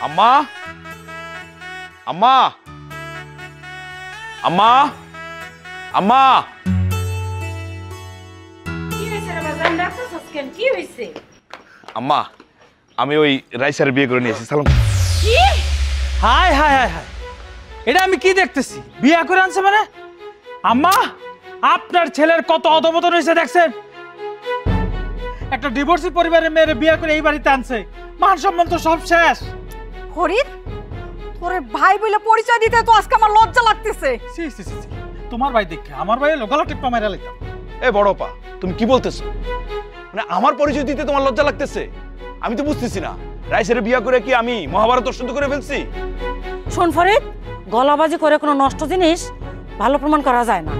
আম্মা আম্মা আম্মা আম্মা আম্মা আমি ওই রাইসার বিয়ে করে নিয়েছি। সালাম। হাই হাই হাই হাই, এটা আমি কি দেখতেছি? বিয়ে করে আনছে মানে? আম্মা, আপনার ছেলের কত অধপতন হয়েছে দেখছেন? একটা ডিভোর্সি পরিবারের মেয়ের বিয়ে করে এই বাড়িতে আনছে, মান সম্মান তো সব শেষ। ফরিদ, তোরে ভাই বলে পরিচয় দিতে তো আজকে আমার লজ্জা লাগতেছে। সি সি সি, তোমার ভাই দেখে আমার ভাই লোকাল টিপটা মেরে লাইতাম। এ বড়পা, তুমি কি বলতেছো? মানে আমার পরিচয় দিতে তোমার লজ্জা লাগতেছে? আমি তো বুঝতেছি না, রাইসের বিয়ে করে কি আমি মহাভারত শুদ্ধ করে ফেলছি? শোন ফরিদ, গলাবাজি করে কোনো নষ্ট জিনিস ভালো প্রমাণ করা যায় না।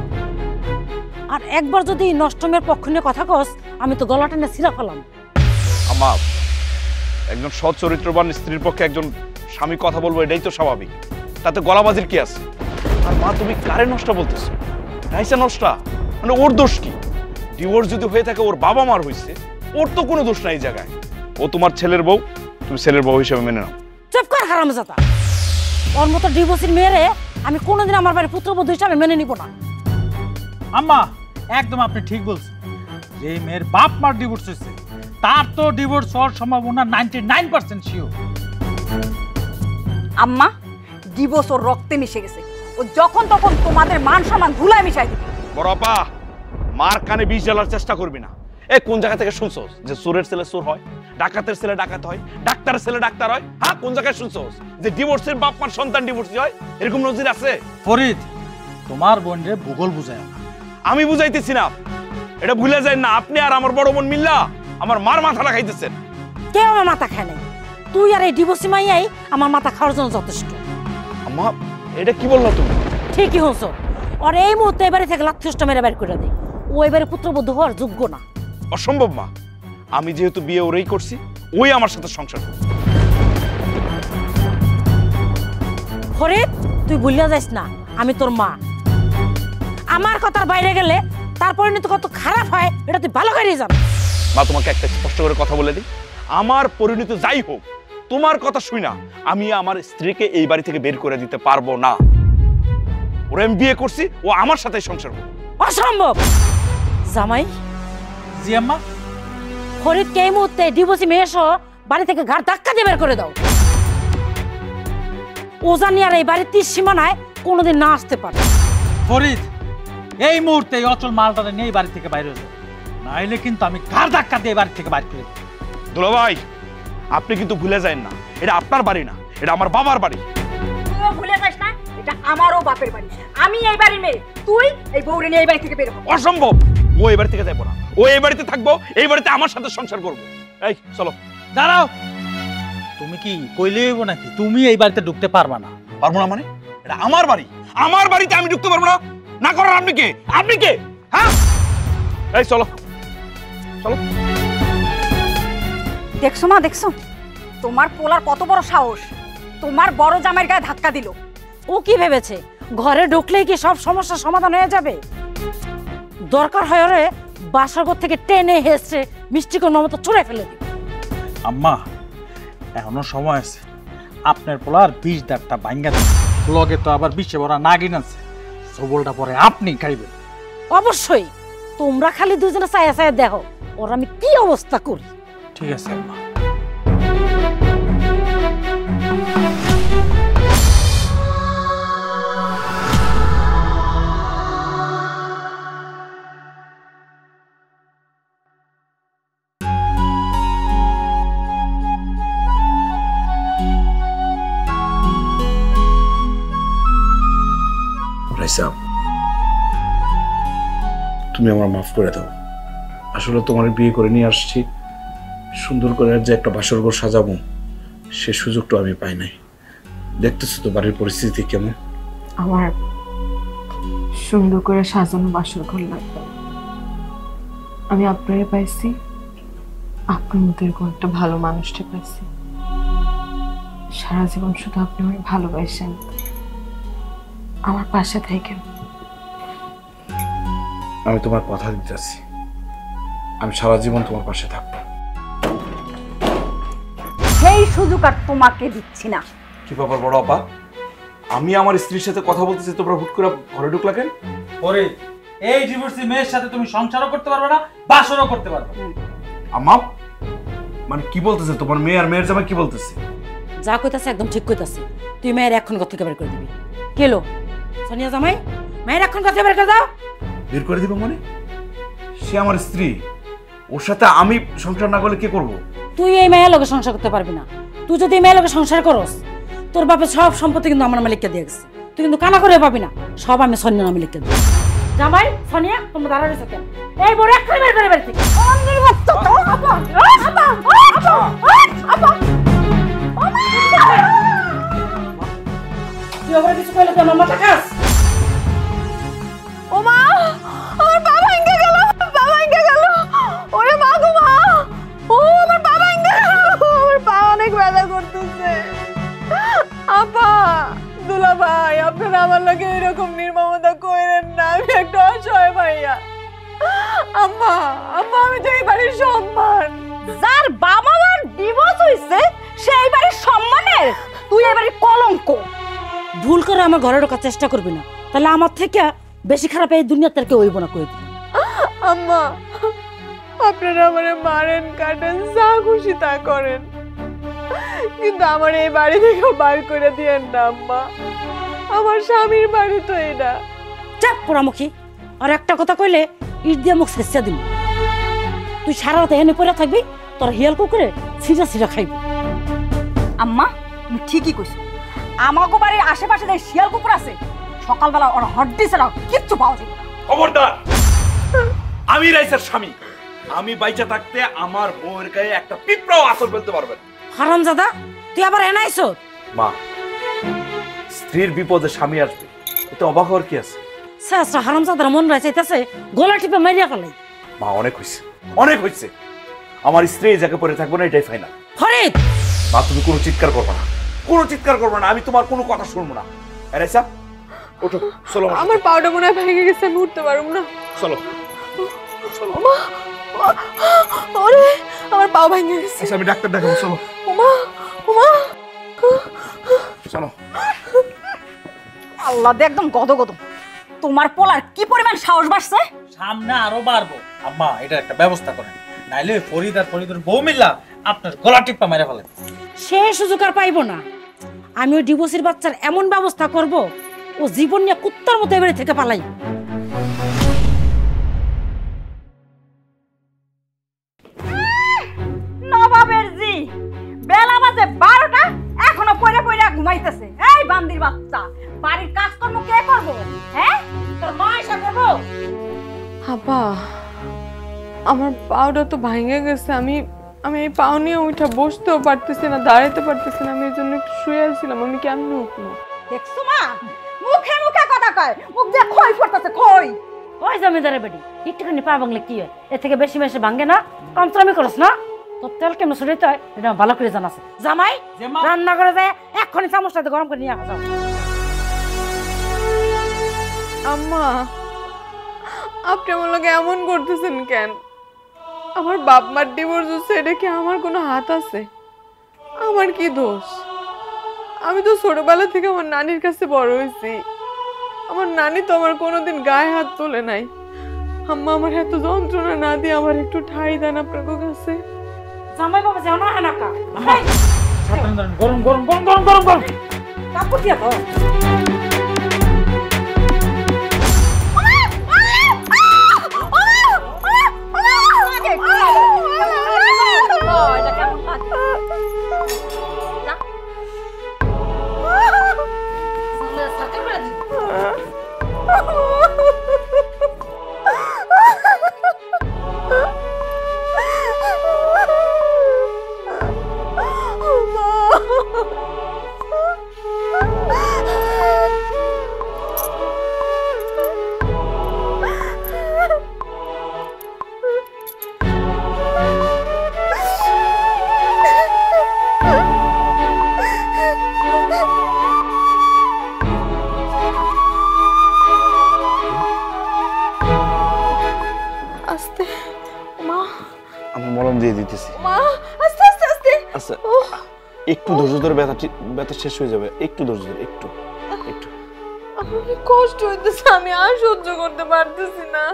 আর একবার যদি নষ্ট মেয়ের পক্ষ নিয়ে কথা কস, আমি তো গলাটা নিয়ে ছিঁড়া ফেলাম। আম্মা, একজন সৎ চরিত্রবান স্ত্রীর পক্ষে একজন স্বামী কথা বলবো, এটাই তো স্বাভাবিক। তাতে গলাবাজির কি আছে? আর মা, তুমি কারে নষ্ট বলতেছো? রাইসা নষ্টা? মানে ওর দোষ কি? ডিভোর্স যদি হয়ে থাকে ওর বাবা মার হয়েছে, ওর তো কোনো দোষ নাই এই জায়গায়। ও তোমার ছেলের বউ, তুমি ছেলের বউ হিসেবে মেনে নাও। চুপ কর হারামজাদা, ওর মতো ডিভোর্সির মেয়েরে আমি কোনোদিন আমার বাড়ির পুত্রবধূ হিসাবে মেনে নিব না। আম্মা, একদম আপনি ঠিক বলছেন। যে মেয়ের বাপ মার ডিভোর্স হয়েছে, তার তো ডিভোর্স হওয়ার সম্ভাবনা 99% শিওর। আম্মা, ডিভোর্স ওর রক্তে মিশে গেছে। ও যখন তখন তোমাদের মান সম্মান ধুলায় মিশাই দিবে। বড়পা, মার কানে বিষ জ্বালার চেষ্টা করবি না। এ কোন জায়গা থেকে শুনছস যে চোরের ছেলে চোর হয়, ডাকাতের ছেলে ডাকাত হয়, ডাক্তারের ছেলে ডাক্তার হয়? হ্যাঁ, কোন জায়গায় শুনছস যে ডিভোর্সের বাপ মার সন্তান ডিভোর্সি হয়? এরকম নজির আছে? ফরিদ, তোমার বোনরে ভূগোল বুঝায় না। আমি বুঝাইতেছি না, এটা ভুলে যায় না। আপনি আর আমার বড় বোন মিল্লা আমার মার মাথাটা খাইতেছেন। কেউ আমার মাথা খায় নাই, তুই আর এই ডিভোর্সি মাইয়াই আমার মাথা খাওয়ার জন্য যথেষ্ট। আম্মা, এটা কি বললা তুমি? ঠিকই হচ্ছ, আর এই মুহূর্তে এবারে থেকে লাথিষ্ট মেরে বের করে দেয়। ও এবারে পুত্রবধূ হওয়ার যোগ্য না। অসম্ভব মা, আমি যেহেতু বিয়ে ওরেই করছি, ওই আমার সাথে সংসার করবে। ফরিদ, তুই ভুলিয়া যাস না, আমি তোর মা। আমার কথার বাইরে গেলে তার পরিণতি কত খারাপ হয় এটা তুই ভালো করে জান। মা, তোমাকে একটা স্পষ্ট করে কথা বলে দিই, আমার পরিণতি যাই হোক, তোমার কথা শুই না আমি আমার স্ত্রীকে এই বাড়ি থেকে বের করে দিতে পারবো না। ওরা আমি বিয়ে করছি, ও আমার সাথে সংসার করবে। অসম্ভব। জামাই, জি আম্মা। ফরিদকে এই মুহূর্তে ডিভোর্সি মেয়ে সহ বাড়ি থেকে ঘাড় ধাক্কা দিয়ে বের করে দাও। ও জানি আর এই বাড়ির তীর সীমানায় কোনোদিন না আসতে পারে। ফরিদ, এই মুহূর্তে এই অচল মালটাকে নিয়ে এই বাড়ি থেকে বাইরে যাও, নাইলে কিন্তু আমি ঘাড় ধাক্কা দিয়ে বাড়ি থেকে বাইরে করে দেব। দুলাভাই, আপনি কিন্তু ভুলে যান না, এটা আপনার বাড়ি না, এটা আমার বাবার বাড়ি। তুইও ভুলে যাস না, এটা আমারও বাপের বাড়ি। আমি এই বাড়ির মেয়ে, তুই এই বউরে নিয়ে এই বাড়ি থেকে বের হ। অসম্ভব, ও এই বাড়ি থেকে যাবো না। ও এই বাড়িতে থাকবো, এই বাড়িতে আমার সাথে সংসার করবো। এই চলো। দাঁড়াও, তুমি কি কইলে হইব নাকি তুমি এই বাড়িতে ঢুকতে পারবা না? পারবো না মানে? এটা আমার বাড়ি, আমার বাড়িতে আমি ঢুকতে পারবো না? না করার আপনি কে? আপনি কে? হ্যাঁ, এই চলো চলো। দেখছো মা, দেখছো তোমার পোলার কত বড় সাহস? তোমার বড় জামাইয়ের গায়ে ধাক্কা দিল। ও কি ভেবেছে ঘরে ঢুকলেই কি সব সমস্যার সমাধান হয়ে যাবে? দরকার হয় ওরে বাসাঘর থেকে টেনে হেসে মিষ্টি কোন মতো ছুঁড়ে ফেলে দিবে। আম্মা, এখনো সময় আছে। আপনার পোলার 20 দাঁতটা ভাঙ্গা দেন, লগে তো আবার 20 ভরা নাগিন আছে, সবলটা পরে আপনি খাইবেন। অবশ্যই, তোমরা খালি দুজনে চায়া চায়া দেখো ওর আমি কি অবস্থা করি। ঠিক আছে আম্মা। তুমি আমার মাফ করে দাও। আসলে তোমার বিয়ে করে নিয়ে আসছি, সুন্দর করে যে একটা বাসর ঘর সাজাবো সে সুযোগটা আমি পাই নাই। দেখতেছো তো বাড়ির পরিস্থিতি কেমন। আমার সুন্দর করে সাজানো বাসর ঘর লাগবে। আমি আপনারে পাইছি, আপনার মতো এরকম একটা ভালো মানুষটা পাইছি। সারা জীবন শুধু আপনি আমাকে ভালোবাসেন, আমার পাশে থাকেন। আমি তোমার কথা দিতেছি, আমি সারা জীবন তোমার পাশে থাকবো। সেই এই সুযোগ আর তোমাকে দিচ্ছি না। কি ব্যাপার বড় আপা, আমি আমার স্ত্রীর সাথে কথা বলতেছি, তোমরা হুট করে ঘরে ঢুকলা কেন? ওরে এই ডিভোর্সি মেয়ের সাথে তুমি সংসারও করতে পারবে না, বাসরও করতে পারবে না। আম্মা মানে কি বলতেছে তোমার মেয়ে আর মেয়ের জামাই? কি বলতেছে? যা কইতাছে একদম ঠিক কইতাছে। তুই মায়ের এখন কথা থেকে বের করে দিবি। কেলো সোনিয়া জামাই, মায়ের এখন কথা বের করে দাও। বের করে দিব মানে? সে আমার স্ত্রী, ওর সাথে আমি সংসার না করলে কি করব? তুই এই মায়ের লগে সংসার করতে পারবি না। তুই যদি এই মায়ের লগে সংসার করস, তোর বাপের সব সম্পত্তি কিন্তু আমার মালিককে দিয়ে গেছে। তুই কিন্তু কানা করে পাবি না, সব আমি সোনিয়া মালিককে দিই। জামাই সোনিয়া তোমরা দাঁড়া রয়েছো কেন? এই বড় এক বের করে বের থেকে তুই ওপরে কিছু কইলে তো মাথা খাস। ও মা, আমার বাবা ইঙ্গে গেল, বাবা ইঙ্গে গেল। ওরে মা গো মা, ও আমার বাবা ইঙ্গে গেল, আমার পা অনেক ব্যথা করতেছে। আপা, দুলা ভাই, আপনারা আমার লাগে এরকম নির্মমতা করেন না, আমি একটা অসহায় ভাইয়া। আম্মা, আম্মা, আমি তো এই বাড়ির সম্মান। যার বাবা মার ডিভোর্স হইছে সেই বাড়ির সম্মানের তুই এই বাড়ির কলঙ্ক। ভুল করে আমার ঘরে ঢোকার চেষ্টা করবি না, তাহলে আমার থেকে বেশি খারাপ এই দুনিয়াতে আর কেউ হইব না কই দিবি। আম্মা, আপনারা আমারে মারেন, কাটেন, যা খুশি তা করেন, কিন্তু আমার এই বাড়ি থেকে বার করে দিয়েন না আম্মা। আমার স্বামীর বাড়ি তো এটা। চাপ পোড়ামুখী, আর একটা কথা কইলে ইট দিয়ে মুখ শেষা দিবি। তুই সারা রাত এখানে পড়ে থাকবি, তোর হিয়াল কুকুরে ছিঁড়া ছিঁড়া খাইবি। আম্মা তুমি ঠিকই কইছো, আমাগো বাড়ির আশেপাশে যে শিয়াল কুকুর আছে, সকালবেলা ওর হড্ডি ছাড়া কিচ্ছু পাওয়া যাবে না। খবরদার, আমি রাইসার স্বামী, আমি বাইচা থাকতে আমার বউয়ের গায়ে একটা পিঁপড়াও আঁচড় ফেলতে পারবে না। হারামজাদা, তুই আবার এনাইছো? মা, স্ত্রীর বিপদে স্বামী আসবে, এতে অবাক হওয়ার কি আছে? সাসরা হারামজাদার মন রাইচাইতাছে গলা টিপে মারিয়া ফেলাই। মা অনেক হয়েছে, অনেক হয়েছে। আমার স্ত্রী এই জায়গায় পড়ে থাকবো না, এটাই ফাইনাল। ফরিদ, মা তুমি কোনো চিৎকার করবে না, কোনো চিৎকার করবে না, আমি তোমার কোনো কথা শুনবো না। রাইসা ওঠো, চলো আমার পাউডা মনে হয় ভেঙে গেছে, আমি উঠতে পারবো না। চলো। ওরে, আমার পাও ভেঙে গেছে। আচ্ছা আমি ডাক্তার দেখাবো, চলো। ওমা, ওমা, চলো। আল্লাহ দে একদম গদগদ। তোমার পোলার কি পরিমাণ সাহস বাড়ছে! সামনে আরো বাড়বো। আম্মা এটা একটা ব্যবস্থা করেন, নাইলে ফরিদ আর ফরিদের বউ মিল্লা আপনার গলা টিপা মেরে ফেলে। সে সুযোগ আর পাইবো না। আমি ওই ডিভোর্সের বাচ্চার এমন ব্যবস্থা করব, ও জীবন নিয়ে কুত্তার মতো এবারে থেকে পালাই। নবাবের জি, বেলা বাজে 12টা, এখনো পড়ে পড়ে ঘুমাইতেছে। এই বান্দির বাচ্চা, বাড়ির কাজকর্ম কে করবো? হ্যাঁ, তোর মা এসে করবো? আপা, আমার পাউডা তো ভেঙে গেছে, আমি এই পাও নিয়ে উঠে বসতেও পারতেছি না, দাঁড়াইতে পারতেছি না, আমি এই জন্য একটু শুয়ে আছিলাম। আমি কেমনে উঠবো? দেখছো মা, মুখে মুখে কথা কয়, মুখ দিয়ে খই ফুটতেছে, খই। ওই জমিদারের বেটি একটুখানি পা ভাঙলে কি হয়? এর থেকে বেশি বেশি ভাঙে না? কমশ্রমি করস না? তোর তেল কেমন সরিতে হয় এটা আমার ভালো করে জানা আছে। জামাই, রান্না করে যায় এক্ষুনি চামচটাতে গরম করে নিয়ে আসা। আম্মা, আপনি আমার লোক এমন করতেছেন কেন? আমার বাপ মার ডিভোর্স হচ্ছে, এটা কি আমার কোনো হাত আছে? আমার কি দোষ? আমি তো ছোটবেলা থেকে আমার নানির কাছে বড় হয়েছি। আমার নানি তো আমার কোনোদিন গায়ে হাত তোলে নাই। আম্মা, আমার এত যন্ত্রণা না দিয়ে আমার একটু ঠাই দেন আপনার কাছে। জামাই বাবা যাও না হানাকা। গরম গরম গরম গরম গরম গরম কাপড় দিয়া দাও। এটা কেমন লাগে? আমি মলম দিয়ে দিতেছি। মা, আস্তে আস্তে আস্তে। আচ্ছা, একটু ধৈর্য ধরে ব্যথা শেষ হয়ে যাবে, একটু ধৈর্য ধরে, একটু একটু। আমার কি কষ্ট হইতেছে, আমি আর সহ্য করতে পারতেছি না।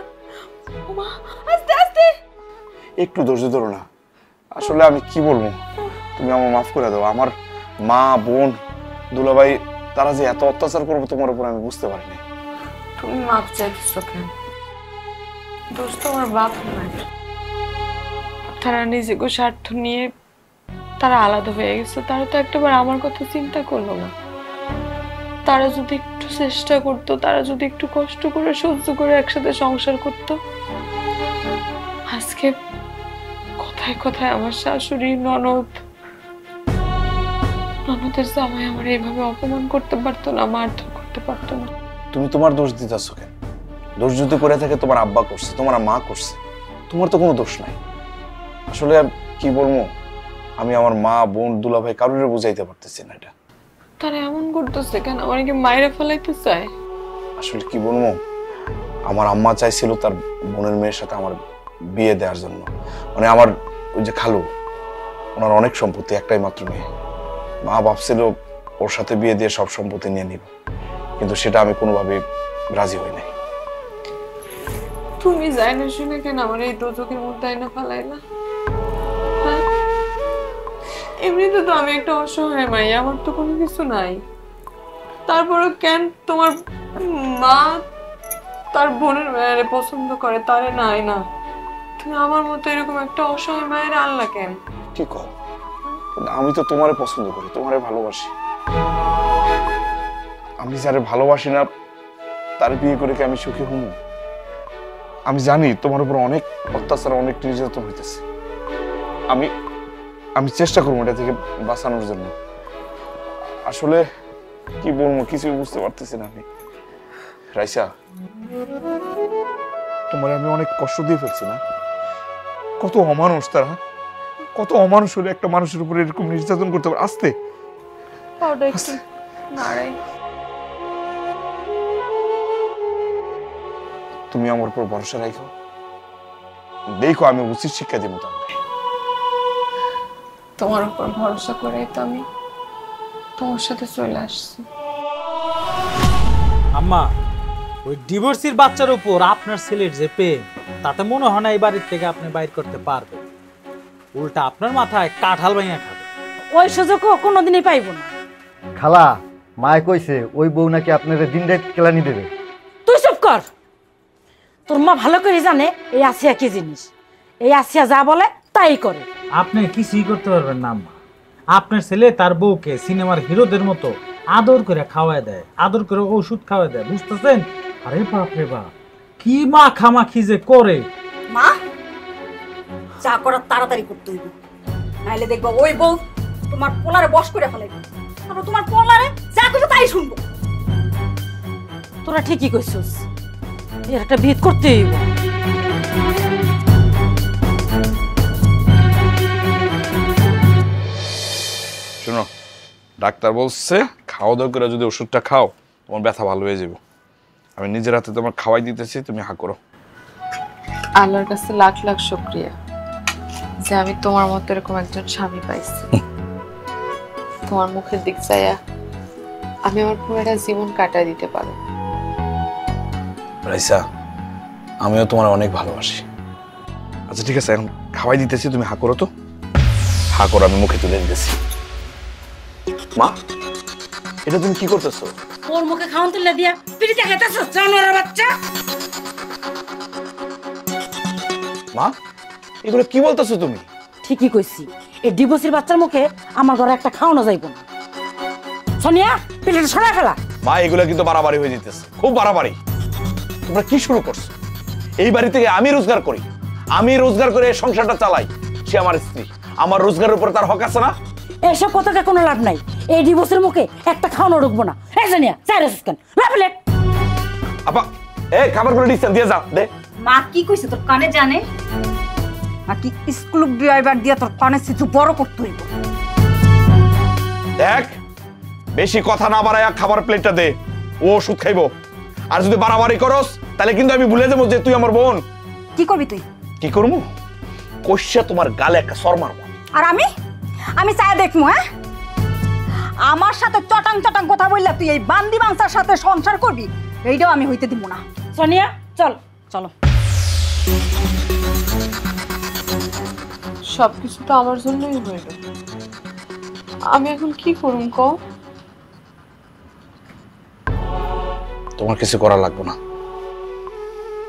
ওমা, আস্তে আস্তে। একটু ধৈর্য ধরো না। আসলে আমি কি বলবো, তুমি আমার মাফ করে দাও। আমার মা, বোন, দুলাভাই তারা যে এত অত্যাচার করবে তোমার উপর আমি বুঝতে পারিনি। তুমি মাপ চাইতেছো কেন? দোষ তো আমার বাপ নয়। তারা নিজেকে স্বার্থ নিয়ে তারা আলাদা হয়ে গেছে, তারা তো একটাবার আমার কথা চিন্তা করলো না। তারা যদি একটু চেষ্টা করতো, তারা যদি একটু কষ্ট করে সহ্য করে একসাথে সংসার করতো, আজকে কথায় কথায় আমার শাশুড়ি, ননদের জামাই আমার এইভাবে অপমান করতে পারতো না, মারধর করতে পারতো না। তুমি তোমার দোষ দিতেছো কেন? দোষ যদি করে থাকে তোমার আব্বা করছে, তোমার মা করছে, তোমার তো কোনো দোষ নাই। আসলে কি বলবো, আমি আমার মা, বোন, দুলাভাই কারোর বুঝাইতে পারতেছি না এটা। তারা এমন করতেছে কেন? আমার কি মায়েরা ফেলাইতে চায়? আসলে কি বলবো, আমার আম্মা চাইছিল তার বোনের মেয়ের সাথে আমার বিয়ে দেওয়ার জন্য। মানে আমার ওই যে খালু, ওনার অনেক সম্পত্তি, একটাই মাত্র মেয়ে। মা ভাবছিল ওর সাথে বিয়ে দিয়ে সব সম্পত্তি নিয়ে নিব, কিন্তু সেটা আমি কোনোভাবে রাজি হই নাই। তুমি যাই না শুনে কেন আমার এই দোজকের মধ্যে আইনা ফেলাইলা? হ্যাঁ? এমনিতে তো আমি একটা অসহায় মাই, আমার তো কোনো কিছু নাই। তারপরে কেন তোমার মা তার বোনের মেয়েরে পছন্দ করে, তারে নাই না? তুমি আমার মতো এরকম একটা অসহায় মায়ের আনলা কেন? কি কও? আমি তো তোমারে পছন্দ করি, তোমারে ভালোবাসি। আমি যারে ভালোবাসি না তার বিয়ে করে কি আমি সুখী হব? আমি জানি তোমার উপর অনেক অত্যাচার, অনেক নির্যাতন হইতেছে। আমি চেষ্টা করবো এটা থেকে বাঁচানোর জন্য। আসলে কি বলবো, কিছুই বুঝতে পারতেছি না আমি। রাইসা, তোমার আমি অনেক কষ্ট দিয়ে ফেলছি না? কত অমানুষ তারা, কত অমানুষ হলে একটা মানুষের উপর এরকম নির্যাতন করতে পারে। আস্তে নাড়াই। তুমি আমার উপর ভরসা রাখো, দেখো আমি উচিত শিক্ষা দিব তোমাকে। তোমার উপর ভরসা করে তো আমি তোমার সাথে চলে আসছি। আম্মা, ওই ডিভোর্সির বাচ্চার উপর আপনার ছেলের যে প্রেম, তাতে মনে হয় না এই বাড়ির থেকে আপনি বাইর করতে পারবেন। উল্টা আপনার মাথায় কাঁঠাল ভাঙা খাবে। ওই সুযোগও কোনোদিনই পাইব না। খালা, মায় কইছে ওই বউ নাকি আপনার দিন রাত কেলানি দেবে। তুই চুপ কর। তোর মা ভালো করে জানে এই আসিয়া কি জিনিস। এই আসিয়া যা বলে তাই করে। আপনি কিছুই করতে পারবেন না আম্মা। আপনার ছেলে তার বউকে সিনেমার হিরোদের মতো আদর করে খাওয়ায় দেয়, আদর করে ওষুধ খাওয়ায় দেয়, বুঝতেছেন? আরে বাপ রে বাপ, কি মাখামাখি যে করে। মা, যা করার তাড়াতাড়ি করতে হইব, নাইলে দেখবো ওই বউ তোমার পোলারে বশ করে ফেলাইবে। তারপর তোমার পোলারে যা করবে তাই শুনবো। তোরা ঠিকই কইছিস, এর একটা ভিত করতে হইব। শোনো, ডাক্তার বলছে খাওয়া দাওয়া করে যদি ওষুধটা খাও তোমার ব্যথা ভালো হয়ে যাবে। আমি নিজের হাতে তোমার খাওয়াই দিতেছি, তুমি হা করো। আল্লাহর কাছে লাখ লাখ শুকরিয়া যে আমি তোমার মতো এরকম একজন স্বামী পাইছি। তোমার মুখের দিক চাইয়া আমি আমার পুরোটা জীবন কাটায় দিতে পারো। রাইসা, আমিও তোমার অনেক ভালোবাসি। আচ্ছা ঠিক আছে, এখন খাওয়াই দিতেছি, তুমি হা করো তো। হা করো, আমি মুখে তুলে দিতেছি। মা, এটা তুমি কি করতেছো? ওর মুখে খাওয়ান তুলে দিয়া পিড়িতে খেতেছ জানোয়ারের বাচ্চা। মা, এগুলো কি বলতেছো তুমি? ঠিকই কইছি, এই ডিভোর্সের বাচ্চার মুখে আমার ঘরে একটা খাওয়ানো যাইব না। সোনিয়া, পিড়িটা সরা ফেলা। মা, এগুলো কিন্তু বাড়াবাড়ি হয়ে যেতেছে, খুব বাড়াবাড়ি। তোমরা কি শুরু করছো? এই বাড়ি থেকে আমি রোজগার করি, আমি রোজগার করে সংসারটা চালাই। সে আমার স্ত্রী, আমার রোজগারের উপর তার হক আছে না? এসব কথাটা কোনো লাভ নাই। এই ডিভোর্সের মুখে একটা খাওয়ানো ঢুকবো না। এই সোনিয়া, চাই রেসিস কেন? প্লেট। আপা, এই খাবারগুলো ডিসটেন্স দিয়ে যা দে। মা কি কইছে তোর কানে জানে? নাকি স্কুল ড্রাইভার দিয়া তোর কানে সিটু বড় করতে হইব? দেখ, বেশি কথা না বাড়ায় খাবার প্লেটটা দে, ও ওষুধ খাইবো। আর যদি বাড়াবাড়ি করস তাহলে কিন্তু আমি ভুলে যাবো যে তুই আমার বোন। কি করবি তুই? কি করবো? কইসা তোমার গালে একটা সর মারবো। আর আমি চাই দেখমু। হ্যাঁ, আমার সাথে চটাং চটাং কথা বললা তুই এই বান্দি বাংসার সাথে সংসার করবি, এইটাও আমি হইতে দিব না। সোনিয়া চল, চলো। সবকিছু তো আমার জন্যই হইল, আমি এখন কি করুম ক? তোমার কিছু করা লাগবে না,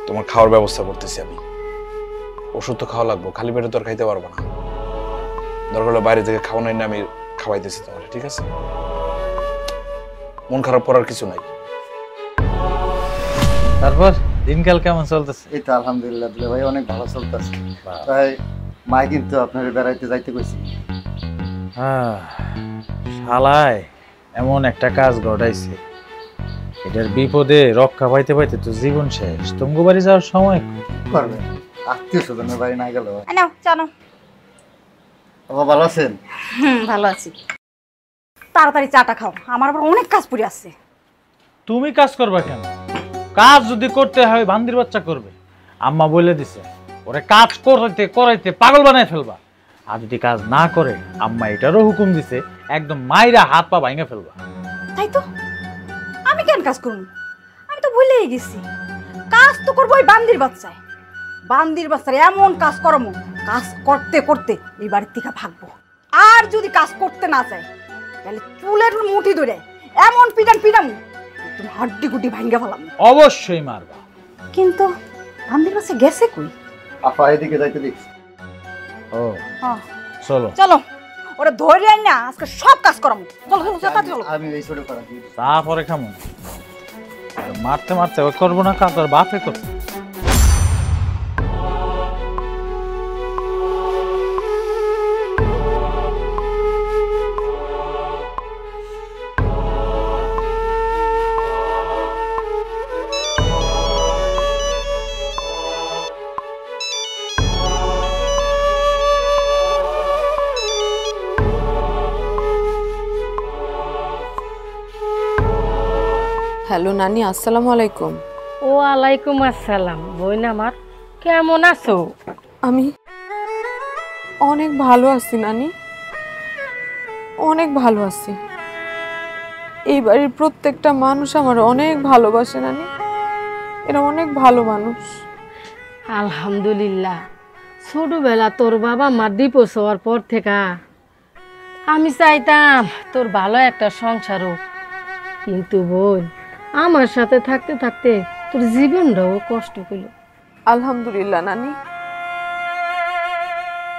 তোমার খাওয়ার ব্যবস্থা করতেছি আমি। ওষুধ তো খাওয়া লাগবে, খালি পেটে তো আর খাইতে পারবো না। দরকার হলে বাইরে থেকে খাওয়ানোর না আমি খাওয়াইতেছি তোমার, ঠিক আছে? মন খারাপ করার কিছু নাই। তারপর দিনকাল কেমন চলতেছে? এই তো আলহামদুলিল্লাহ দুলা ভাই, অনেক ভালো চলতেছে। তাই মা কিন্তু আপনার বেড়াইতে যাইতে কইছি। শালায় এমন একটা কাজ ঘটাইছে, এটার বিপদে রক্ষা পাইতে পাইতে তো জীবন শেষ। তোমার বাড়ি যাওয়ার সময় করবে আত্মীয় স্বজনের বাড়ি না গেল। নাও জানো। বাবা ভালো আছেন? ভালো আছি। তাড়াতাড়ি চাটা খাও, আমার আবার অনেক কাজ পড়ে আছে। তুমি কাজ করবা কেন? কাজ যদি করতে হয় বান্দির বাচ্চা করবে। আম্মা বলে দিছে ওরে কাজ করাইতে করাইতে পাগল বানায় ফেলবা। আর যদি কাজ না করে আম্মা এটারও হুকুম দিছে একদম মাইরা হাত পা ভাঙা ফেলবা। তাই তো, আমি কেন কাজ করব? আমি তো ভুলেই গেছি, কাজ তো করবো ওই বান্দির বাচ্চায়। বান্দির বাচ্চার এমন কাজ করবো, কাজ করতে করতে এই বাড়ির থেকে ভাগবো। আর যদি কাজ করতে না চায় তাহলে চুলের মুঠি ধরে এমন পিটান পিটাম তুমি হাড্ডি গুড্ডি ভাঙ্গা ফেলাম। অবশ্যই মারবা। কিন্তু বান্দির বাচ্চা গেছে কই? আপা এদিকে যাইতে দেখছি। ও হ্যাঁ চলো চলো, ওরা ধরে আই না, আজকে সব কাজ করাম। চলো চলো চলো চলো। আমি এই ছোট করা দিই। তা পরে কেমন মারতে মারতে ও করবো না কাজ, আর বাপে করবো। হ্যালো নানি, আসসালামু আলাইকুম। ওয়ালাইকুম আসসালাম। বোন আমার, কেমন আছো? আমি অনেক ভালো আছি নানি, অনেক ভালো আছি। এই বাড়ির প্রত্যেকটা মানুষ আমার অনেক ভালোবাসে নানি, এরা অনেক ভালো মানুষ। আলহামদুলিল্লাহ। ছোটবেলা তোর বাবা মার ডিভোর্স হওয়ার পর থেকে আমি চাইতাম তোর ভালো একটা সংসার হোক, কিন্তু বোন আমার সাথে থাকতে থাকতে তোর জীবনটাও কষ্ট পেল। আলহামদুলিল্লাহ নানি,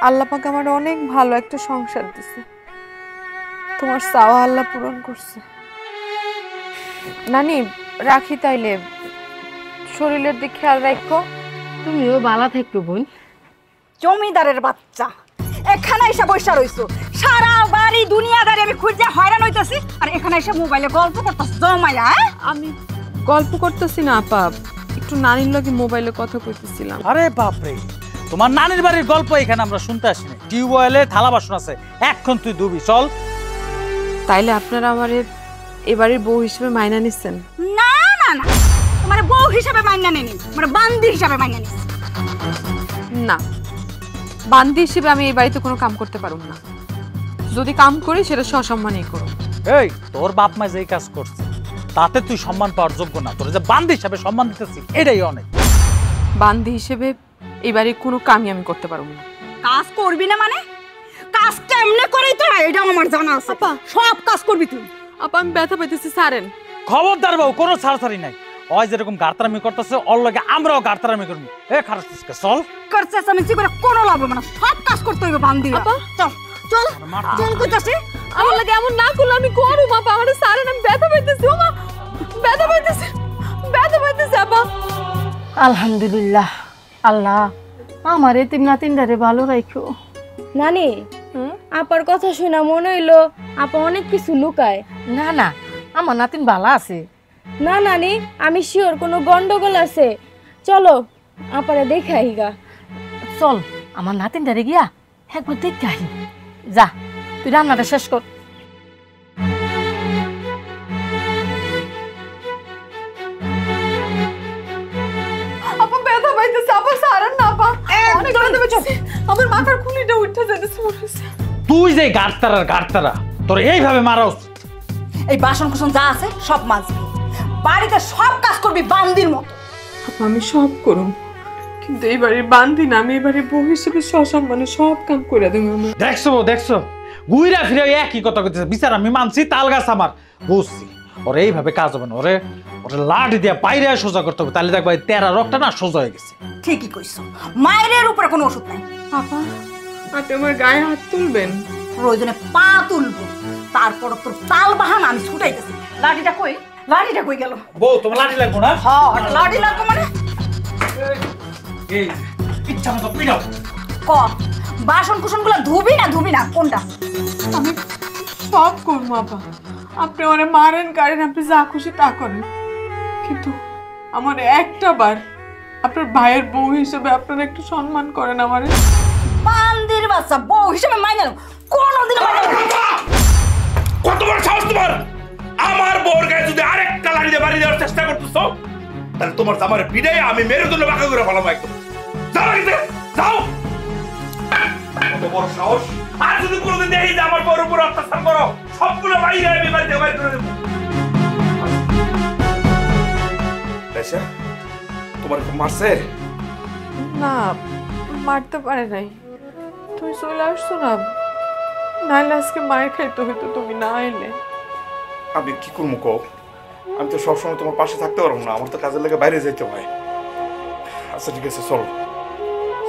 আল্লাহ পাক আমার অনেক ভালো একটা সংসার দিছে, তোমার চাওয়া আল্লাহ পূরণ করছে। নানি রাখি তাইলে, শরীরের দিক খেয়াল রাখো। তুমিও ভালো থাকবে বোন। জমিদারের বাচ্চা এখানে এসে বসে রইছো, সারা বাড়ি দুনিয়াদারি আমি খুঁজে হয়রান হইতাছি, আর এখানে এসে মোবাইলে গল্প করতাছ জমাইয়া। আমি গল্প করতেছি না আপা, একটু নানির লগে মোবাইলে কথা কইতেছিলাম। আরে বাপরে, তোমার নানির বাড়ির গল্প এখানে আমরা শুনতে আসিনি। টিউবওয়েলে থালা বাসন আছে, এখন তুই ধুবি, চল। তাইলে আপনারা আমারে এবারের বউ হিসেবে মাইনা নিচ্ছেন? না না না, তোমার বউ হিসাবে মাইনা নেনি, তোমার বান্দি হিসাবে মাইনা নিস। না, বান্দি হিসেবে আমি এই বাড়িতে কোনো কাম করতে পারব না। যদি কাম করি সেটা সসম্মানেই করো। এই তোর বাপ মা যেই কাজ করছে তাতে তুই সম্মান পাওয়ার যোগ্য না, তোর যে বান্দি হিসাবে সম্মান দিতেছি এটাই অনেক। বান্দি হিসেবে এই বাড়ির কোনো কামই আমি করতে পারবো না। কাজ করবি না মানে? কাজ কেমনে করেই তো এটা আমার জানা আছে, সব কাজ করবি তুই। আপা আমি ব্যথা পাইতেছি, ছাড়েন। খবরদার বাবু, কোনো ছাড়ছাড়ি নাই। ওই যেরকম গাড়তারামি করতেছে ওর লগে আমরাও গাড়তারামি করবো। এ খারাপ চল। করছিস আমি কি করে কোনো লাভ হবে না, সব কাজ করতে হইবে বান্দি। আপা চল চল চল কইতাছি। আমার লাগে এমন না করলে আমি করব। আপা আমারে ছাড়েন, আমি ব্যথা পাইতেছি। ও মা, ব্যথা পাইতেছি, ব্যথা পাইতেছি আপা। আলহামদুলিল্লাহ, আল্লাহ আমার এতিম নাতিনটারে ভালো রাখো। নানি, আপার কথা শুনা মনে হইলো আপা অনেক কিছু লুকায়। না না, আমার নাতিন ভালো আছে। না নানি, আমি শিওর কোনো গন্ডগোল আছে। চলো আপারে দেখাই গা। চল আমার নাতিনটারে গিয়া একবার দেখতে আহি। যা তুই রান্নাটা শেষ কর। আপা ব্যথা পাইতেছে, আপা ছাড়েন না। আপা অনেক ব্যথা পাইতেছে, আমার মাথার খুলিটা উঠে যাইতেছে মনে হচ্ছে। তুই যে গাড়তারা তোর এইভাবে মারাস, এই বাসন কুসন যা আছে সব মাজবি, বাড়িতে সব কাজ করবি বান্দির মতো। আপা আমি সব করুম, কিন্তু এই বাড়ির বান্দি না, আমি এই বাড়ির বউ হিসেবে সসম্মানে সব কাম করে দেবো। দেখছো দেখছো, ঘুইরা ফিরে একই কথা কইতেছে। বিচার আমি মানছি, তাল গাছ আমার বুঝছি। ওরে এইভাবে কাজ হবে না, ওরে ওরে লাঠি দিয়ে বাইরে সোজা করতে হবে, তাহলে দেখবা তেরা রক্তটা না সোজা হয়ে গেছে। ঠিকই কইছো, মায়ের উপরে কোনো ওষুধ নাই। আপা আপনি আমার গায়ে হাত তুলবেন? প্রয়োজনে পা তুলবো, তারপর তোর তাল বাহান আমি ছুটাইতেছি। লাঠিটা কই, লাঠিটা কই গেল? বউ তোমার লাঠি লাগবো না? হ্যাঁ লাঠি লাগবো মানে এই ইচ্ছা মতো পিটাও। ক বাসন কুসন গুলো ধুবি না কোনটা? আমি সব করবো আপা, আপনি ওরে মারেন কারেন, আপনি যা খুশি তা করেন, কিন্তু আমার একটা বার আপনার ভাইয়ের বউ হিসেবে আপনারা একটু সম্মান করেন আমারে। বান্দির বাচ্চা বউ হিসেবে মাইনে নাও, কোনদিন মাইনে নাও। কত বড় সাহস তোমার! আমার বউর গায়ে যদি আরেকটা লাঠি দিয়ে বাড়ি দেওয়ার চেষ্টা করতেছো, তাহলে তোমার জামার পিড়াই আমি মেরুদণ্ড বাঁকা করে ফেলাবো একদম। যাও বাড়িতে, যাও। কত বড় সাহস! আর যদি কোনোদিন দেখি যে আমার বউর উপর অত্যাচার করো, সবগুলো বাইরে আমি বাড়িতে বাইর করে দেবো। আচ্ছা, তোমার খুব মারছে? না মারতে পারে নাই, তুমি চলে আসছো না, নাহলে আজকে মায়ের খাইতে হইতো তুমি না এলে। আমি কি করবো কো? আমি তো সবসময় তোমার পাশে থাকতে পারবো না, আমার তো কাজের লেগে বাইরে যেতে হয়। আচ্ছা ঠিক আছে, চলো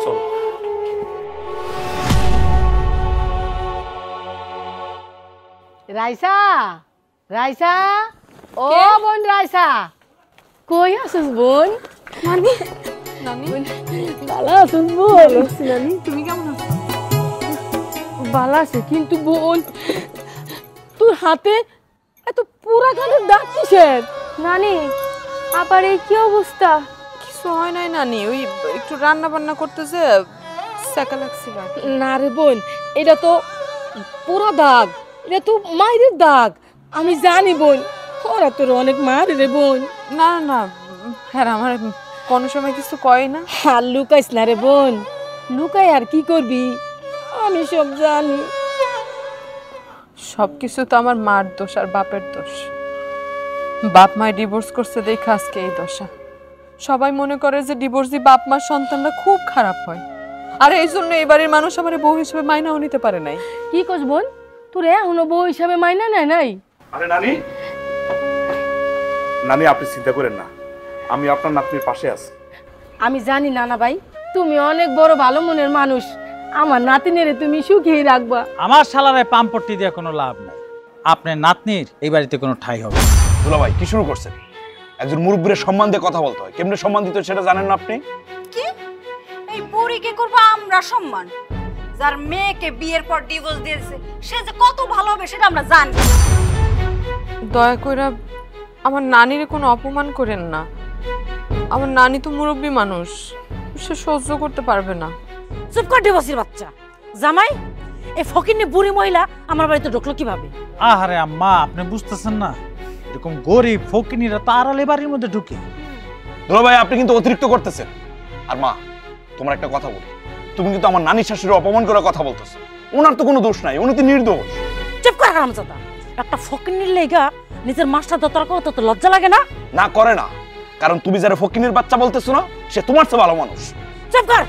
চলো। রাইসা, রাইসা, ও বোন রাইসা, কই আছিস বোন? নানি নানি ভালো আছিস বোন? নানি তুমি কেমন আছো? ভালো আছে, কিন্তু বোন তোর হাতে এত পুরা কানের দাগ কিসের? নানি আবার এই কি অবস্থা? কিছু হয় নাই নানি, ওই একটু রান্না বান্না করতেছে সেকা লাগছিল। না রে বোন, এটা তো পুরা দাগ, এটা তো মায়ের দাগ। আমি জানি বোন, ওরা তোর অনেক মারে রে বোন। না না হ্যাঁ, আমার কোনো সময় কিছু কয় না। আর লুকাইস না রে বোন, লুকাই আর কি করবি, আমি সব জানি। সবকিছু তো আমার মার দোষ আর বাপের দোষ। বাপ মায় ডিভোর্স করছে দেখে আজকে এই দশা। সবাই মনে করে যে ডিভোর্স দিয়ে বাপ মার সন্তানরা খুব খারাপ হয়, আর এই জন্য এই বাড়ির মানুষ আমার বউ হিসেবে মাইনাও নিতে পারে নাই। কি কস বোন, তোর এখনো বউ হিসাবে মাইনা নেয় নাই? আরে নানি, নানি আপনি চিন্তা করেন না, আমি আপনার নাতনির পাশে আছি। আমি জানি নানা ভাই, তুমি অনেক বড় ভালো মনের মানুষ, আমার নাতিনেরে তুমি সুখেই রাখবা। আমার শালারে পাম্পট্টি দিয়ে কোনো লাভ নাই, আপনার নাতনির এই বাড়িতে কোনো ঠাঁই হবে। দুলা ভাই কি শুরু করছেন? একজন মুরব্বীর সম্মান দিয়ে কথা বলতে হয়, কেমনে সম্মান দিতে সেটা জানেন না আপনি? কি এই বুড়িকে করবো আমরা সম্মান? যার মেয়েকে বিয়ের পর ডিভোর্স দিয়েছে সে যে কত ভালো হবে সেটা আমরা জানি। দয়া করে আমার নানির কোনো অপমান করেন না, আমার নানি তো মুরব্বী মানুষ, সে সহ্য করতে পারবে না। চুপ কর ডিভোর্সের বাচ্চা। জামাই, এই ফকিন্নি বুড়ি মহিলা আমার বাড়িতে ঢুকলো কিভাবে? আহারে আম্মা, আপনি বুঝতেছেন না, এরকম গরিব ফকিনিরা তো আড়ালে বাড়ির মধ্যে ঢুকে। দুলা ভাই আপনি কিন্তু অতিরিক্ত করতেছেন। আর মা, তোমার একটা কথা বলি, তুমি কিন্তু আমার নানি শাশুড়ি অপমান করে কথা বলতেছো। ওনার তো কোনো দোষ নাই, উনি তো নির্দোষ। চুপ কর হারামজাদা। একটা ফকিন্নির লেগা নিজের মাস্টার দতরা করতে তো লজ্জা লাগে না? না করে না, কারণ তুমি যারা ফকিনের বাচ্চা বলতেছো না, সে তোমার চেয়ে ভালো মানুষ। চুপ কর।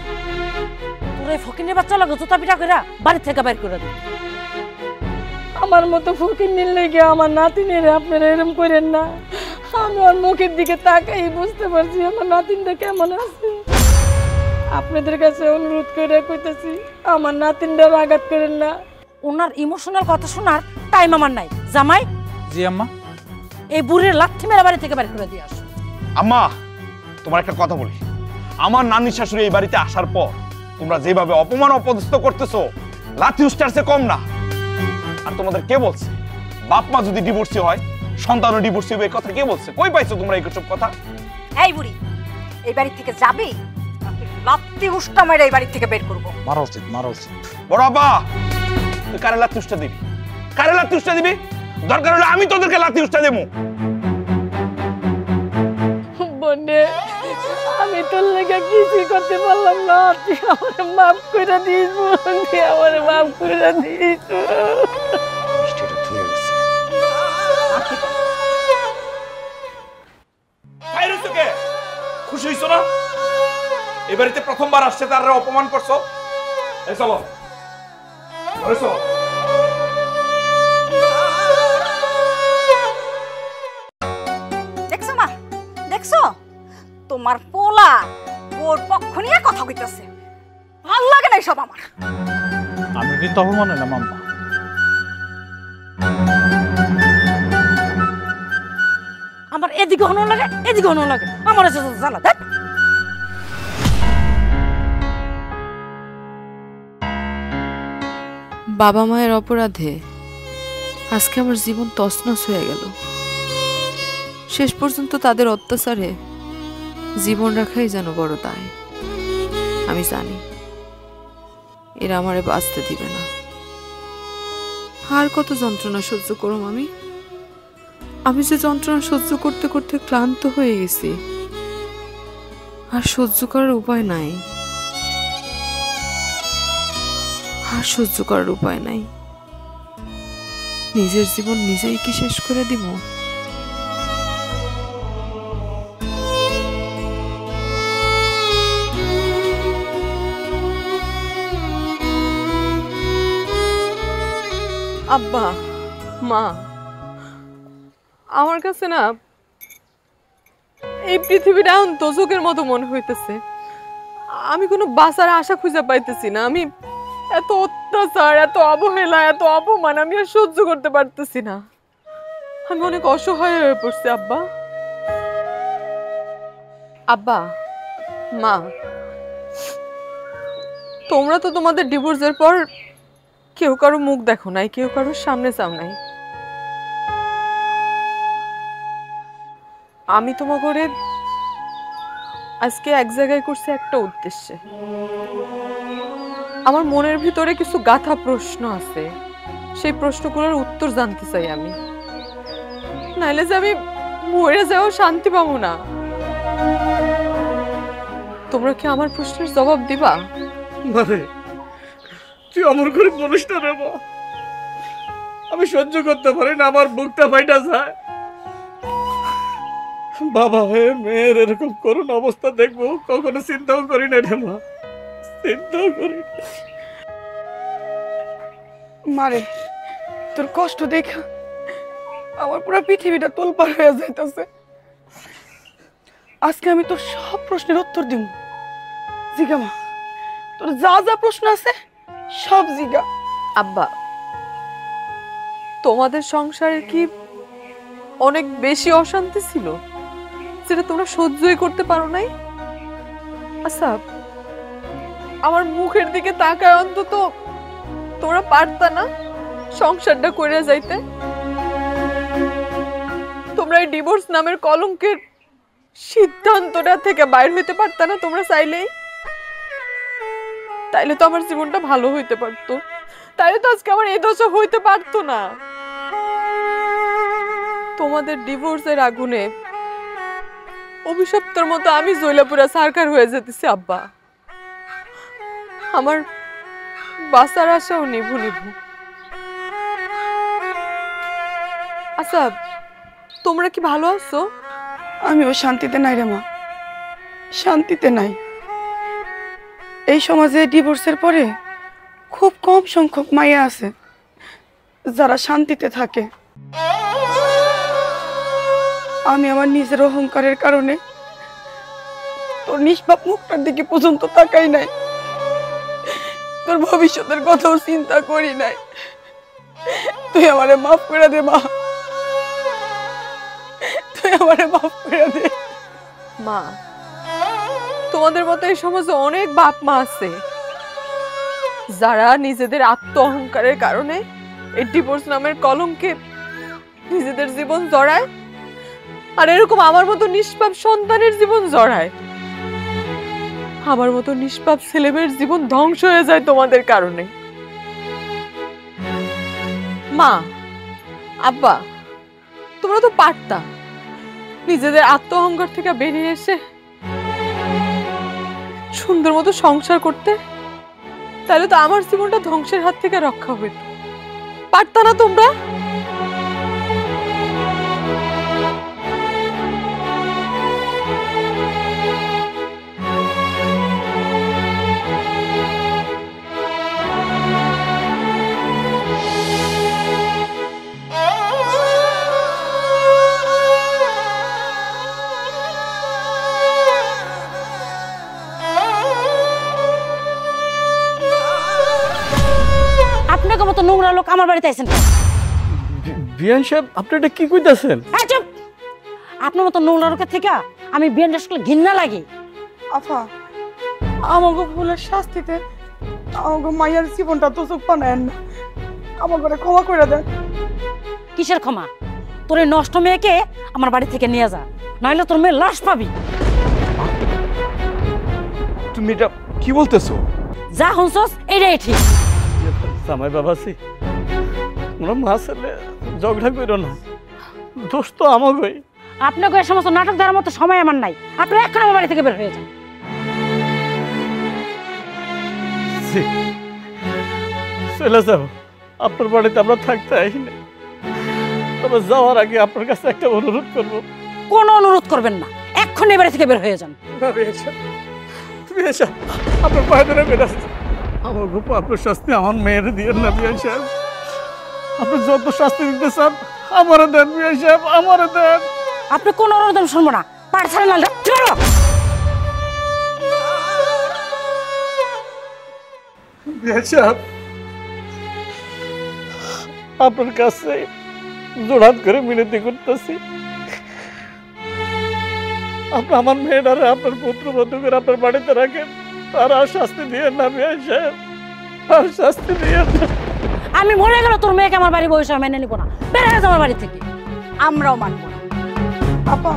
তোর এই ফকিন্নির বাচ্চা লাগে জুতা পিটা করে বাড়ি থেকে বের করে দিই। আমার মতো ফকিন্নির লেগে আমার নাতিনেরে আপনারা এরকম করেন না। আমি ওর মুখের দিকে তাকাই বুঝতে পারছি আমার নাতিনটা কেমন আছে। আপনাদের কাছে অনুরোধ করে কইতেছি, আমার নাতিনটার আঘাত করেন না। ওনার ইমোশনাল কথা শোনার টাইম আমার নাই। জামাই, জি আম্মা। এই বুড়ির লাথি মেরে বাড়ি থেকে বের করে দিয়ে আসো। আম্মা, তোমার একটা কথা বলি, আমার নানি শাশুড়ি এই বাড়িতে আসার পর তোমরা যেভাবে অপমান অপদস্থ করতেছো, লাথি উস্টারছে কম না। আর তোমাদের কে বলছে বাপ মা যদি ডিভোর্সি হয় সন্তানও ডিভোর্সি হবে? এই কথা কে বলছে? কই পাইছো তোমরা এইসব কথা? এই বুড়ি এই বাড়ি থেকে যাবে, লাত্তি উষ্টা মেরে এই বাড়ি থেকে বের করবো। মারা উচিত, মারা উচিত। বড় আব্বা, তুই কারে লাথি উষ্টা দিবি? কারে লাথি উষ্টা দিবি? দরকার হলে আমি তোদেরকে লাথি উষ্টা দেবো। বনে আমি তোর লেগে কিছুই করতে পারলাম না, তুই আমার মাফ করে দিস বোন, তুই আমার মাফ করে দিস। এই বাড়িতে প্রথমবার আসছে, তারা অপমান করছো। এই চলো ঘরে চলো। দেখছো মা, দেখছো তোমার পোলা ওর পক্ষ নিয়ে কথা কইতেছে। ভাল লাগে না সব আমার। আমি কিন্তু অপমান হইলাম আম্মা। আমার এদিকে হনো লাগে, এদিকে হনো লাগে, আমার এসে জ্বালা দেখ। বাবা মায়ের অপরাধে আজকে আমার জীবন তছনছ হয়ে গেল। শেষ পর্যন্ত তাদের অত্যাচারে জীবন রাখাই যেন বড় দায়। আমি জানি এরা আমারে বাঁচতে দিবে না। আর কত যন্ত্রণা সহ্য করুম আমি। আমি যে যন্ত্রণা সহ্য করতে করতে ক্লান্ত হয়ে গেছি, আর সহ্য করার উপায় নাই, আর সহ্য করার উপায় নাই। নিজের জীবন নিজেই কি শেষ করে দিব? আব্বা, মা, আমার কাছে না এই পৃথিবীটা এখন দোজকের মতো মনে হইতেছে। আমি কোনো বাঁচার আশা খুঁজে পাইতেছি না। আমি এত অত্যাচার, এত অবহেলা, এত অপমান আমি আর সহ্য করতে পারতেছি না। আমি অনেক অসহায় হয়ে পড়ছি আব্বা। আব্বা, মা, তোমরা তো তোমাদের ডিভোর্সের পর কেউ কারো মুখ দেখো নাই, কেউ কারোর সামনে চাও নাই। আমি তোমার ঘরে আজকে এক জায়গায় করছি একটা উদ্দেশ্যে। আমার মনের ভিতরে কিছু গাঁথা প্রশ্ন আছে, সেই প্রশ্নগুলোর উত্তর জানতে চাই আমি। নাইলে যে আমি মরে যাও শান্তি পাবো না। তোমরা কি আমার প্রশ্নের জবাব দিবা? মানে তুই আমার ঘরে বলিস না রে মা, আমি সহ্য করতে পারি না, আমার বুকটা ফাইটা যায়। বাবা হয়ে মেয়ের এরকম করুণ অবস্থা দেখবো কখনো চিন্তাও করি না রে মা, চিন্তাও করি না। মারে তোর কষ্ট দেখা আমার পুরো পৃথিবীটা তোলপাড় হয়ে যাইতেছে। আজকে আমি তোর সব প্রশ্নের উত্তর দিব। জিগা মা, তোর যা যা প্রশ্ন আছে সব জিগা। আব্বা, তোমাদের সংসারে কি অনেক বেশি অশান্তি ছিল যেটা তোমরা সহ্যই করতে পারো নাই? আচ্ছা, আমার মুখের দিকে তাকায় অন্তত তোমরা পারতা না সংসারটা করে যাইতে? তোমরা এই ডিভোর্স নামের কলঙ্কের সিদ্ধান্তটা থেকে বাইরে হইতে পারতা না তোমরা চাইলেই? তাইলে তো আমার জীবনটা ভালো হইতে পারতো, তাইলে তো আজকে আমার এই দশা হইতে পারতো না। তোমাদের ডিভোর্সের আগুনে অভিশপ্তর মতো আমি জৈলাপুরা সরকার হয়ে যেতেছি আব্বা। আমার বাঁচার আশাও নিভু নিভু। আচ্ছা, তোমরা কি ভালো আছো? আমিও শান্তিতে নাই রে মা, শান্তিতে নাই। এই সমাজে ডিভোর্সের পরে খুব কম সংখ্যক মাইয়া আছে যারা শান্তিতে থাকে। আমি আমার নিজের অহংকারের কারণে তোর নিষ্পাপ মুখটার দিকে পর্যন্ত তাকাই নাই, তোর ভবিষ্যতের কথাও চিন্তা করি নাই। তুই আমারে মাফ করে দে মা, তুই আমারে মাফ করে দে। মা, তোমাদের মতো এই সমাজে অনেক বাপ মা আছে যারা নিজেদের আত্ম অহংকারের কারণে এই ডিভোর্স নামের কলঙ্কে নিজেদের জীবন জড়ায়, আর এরকম আমার মতো নিষ্পাপ সন্তানের জীবন জড়ায়। আমার মতো নিষ্পাপ ছেলেমেয়ের জীবন ধ্বংস হয়ে যায় তোমাদের কারণে। মা, আব্বা, তোমরা তো পারতা নিজেদের আত্ম অহংকার থেকে বেরিয়ে এসে সুন্দর মতো সংসার করতে, তাহলে তো আমার জীবনটা ধ্বংসের হাত থেকে রক্ষা হইত। পারতা না তোমরা? আপনাকে মতো নোংরা লোক আমার বাড়িতে আইছেন কেন? বিয়ান সাহেব আপনি এটা কি কইতাছেন? এই চুপ! আপনার মতো নোংরা লোকের থেকে আমি বিয়ান আসলে ঘৃণা লাগে। আফা আমাকে ভুলের শাস্তিতে আমাকে মায়ের জীবনটা তো চোখ পানায়েন না, আমার ঘরে ক্ষমা করে দেন। কিসের ক্ষমা? তোর এই নষ্ট মেয়েকে আমার বাড়ি থেকে নিয়ে যা, নইলে তোর মেয়ে লাশ পাবি। তুমি এটা কি বলতেছো? যা হুনছস এটাই ঠিক। জামাই বাবাজি, তোমরা মা ছেলে ঝগড়া করো না, দোষ তো আমাগোই। আপনাকে এই সমস্ত নাটক দেওয়ার মতো সময় আমার নাই। আপনি এখন আমার বাড়ি থেকে বের হয়ে যান। চলে যাও, আপনার বাড়িতে আমরা থাকতে আইনি। তবে যাওয়ার আগে আপনার কাছে একটা অনুরোধ করবো। কোনো অনুরোধ করবেন না, এক্ষুনি বাড়ি থেকে বের হয়ে যান। আপনার পায়ে ধরে বেড়াচ্ছে আমার গোপ, আপনার শাস্তি আমার মেয়ের দিয়ে না বিয়ান সাহেব। আপনি যত শাস্তি দিতে চান আমারও দেন বিয়ান সাহেব, আমারও দেন। আপনি কোনো অনুরোধ শুনবো না, পার ছাড়া না। বিয়ান সাহেব, আপনার কাছে জোড়হাত করে মিনতি করতেছি, আপনি আমার মেয়েটারে আপনার পুত্র বধূ করে আপনার বাড়িতে রাখেন। তার আর শাস্তি দিয়ে না বিয়ান সাহেব, আর শাস্তি দিয়ে না। আমি মরে গেল তোর মেয়েকে আমার বাড়ি বসে মেনে নিব না। বের হয়ে যা আমার বাড়ি থেকে। আমরাও মানবো না। আপা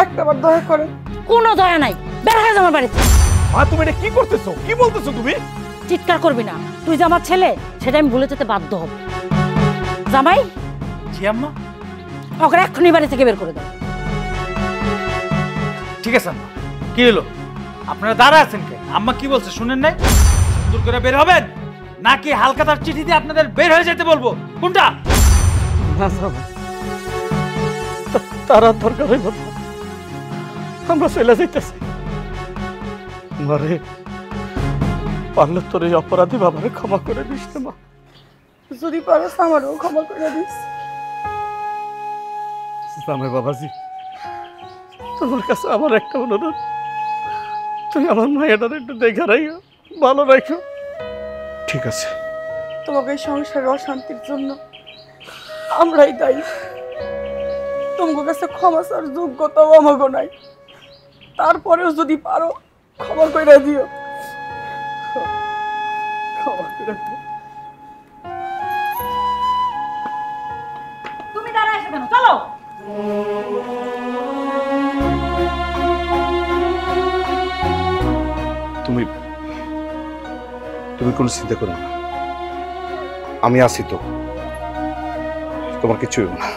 একটাবার দয়া করেন। কোনো দয়া নাই, বের হয়ে যা আমার বাড়ি থেকে। মা তুমি এটা কি করতেছো? কি বলতেছো তুমি? চিৎকার করবি না, তুই যে আমার ছেলে সেটা আমি ভুলে যেতে বাধ্য হব। জামাই, জি আম্মা। ওকে এক্ষুনি বাড়ি থেকে বের করে দাও। ঠিক আছে আম্মা। কি হলো? আপনারা দাঁড়া আছেন কে? আম্মা কি বলছে শুনেন নাই? সুন্দর করে বের হবেন নাকি হালকাতার চিঠি দিয়ে আপনাদের বের হয়ে যেতে বলবো? কোনটা? না জামাই, তারা দরকার হইব না, আমরা চলে যাইতেছি। মারে পারলে তোর এই অপরাধী বাবারে ক্ষমা করে দিস না মা। যদি পারো আমারও ক্ষমা করে দিস। জামাই বাবাজি, তোমার কাছে আমার একটা অনুরোধ, তুমি আমার মায়ের একটু দেখে রাখো, ভালো রাখো। ঠিক আছে। তোমাকে এই সংসারের অশান্তির জন্য আমরাই দায়ী। তোমার কাছে ক্ষমা চাওয়ার যোগ্যতাও আমাকে নাই, তারপরেও যদি পারো ক্ষমা করে দিও। ক্ষমা করে দিও। তুমি দাঁড়ায় আছো কেন? চলো। তুমি তুমি কোনো চিন্তা করো না, আমি আছি তো, তোমার কিছু হইব না।